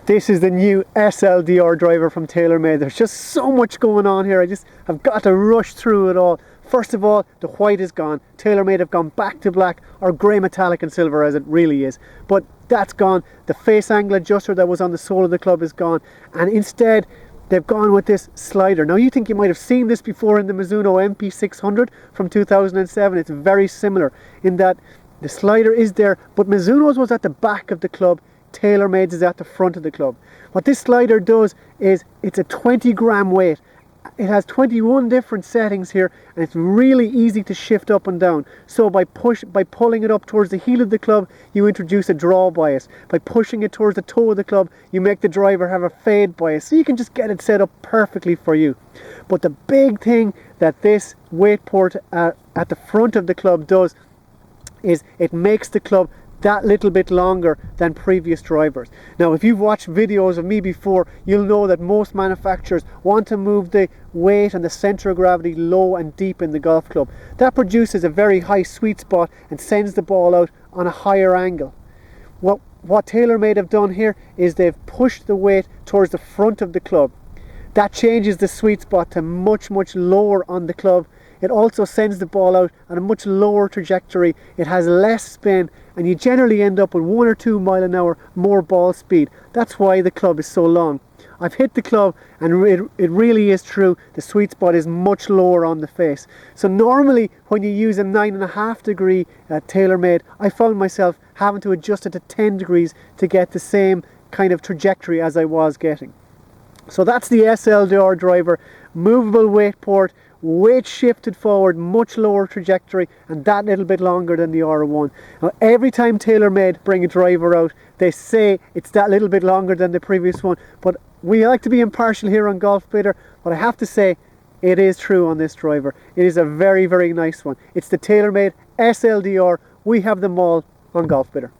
This is the new SLDR driver from TaylorMade. There's just so much going on here. I've got to rush through it all. First of all, the white is gone. TaylorMade have gone back to black, or grey metallic and silver as it really is. But that's gone. The face angle adjuster that was on the sole of the club is gone. And instead, they've gone with this slider. Now you think you might have seen this before in the Mizuno MP600 from 2007. It's very similar in that the slider is there, but Mizuno's was at the back of the club. TaylorMade's is at the front of the club. What this slider does is it's a 20-gram weight. It has 21 different settings here, and it's really easy to shift up and down. So by pulling it up towards the heel of the club, you introduce a draw bias. By pushing it towards the toe of the club, you make the driver have a fade bias. So you can just get it set up perfectly for you. But the big thing that this weight port at the front of the club does is it makes the club that little bit longer than previous drivers. Now, if you've watched videos of me before, you'll know that most manufacturers want to move the weight and the center of gravity low and deep in the golf club. That produces a very high sweet spot and sends the ball out on a higher angle. What TaylorMade have done here is they've pushed the weight towards the front of the club. That changes the sweet spot to much lower on the club. It also sends the ball out on a much lower trajectory. It has less spin, and you generally end up with 1 or 2 miles an hour more ball speed. That's why the club is so long. I've hit the club, and it really is true. The sweet spot is much lower on the face. So normally when you use a 9.5 degree TaylorMade, I found myself having to adjust it to 10 degrees to get the same kind of trajectory as I was getting. So that's the SLDR driver, movable weight port, weight shifted forward, much lower trajectory, and that little bit longer than the R1. Now, every time TaylorMade bring a driver out, they say it's that little bit longer than the previous one, but we like to be impartial here on Golf Bidder, but I have to say it is true on this driver. It is a very nice one. It's the TaylorMade SLDR. We have them all on Golf Bidder.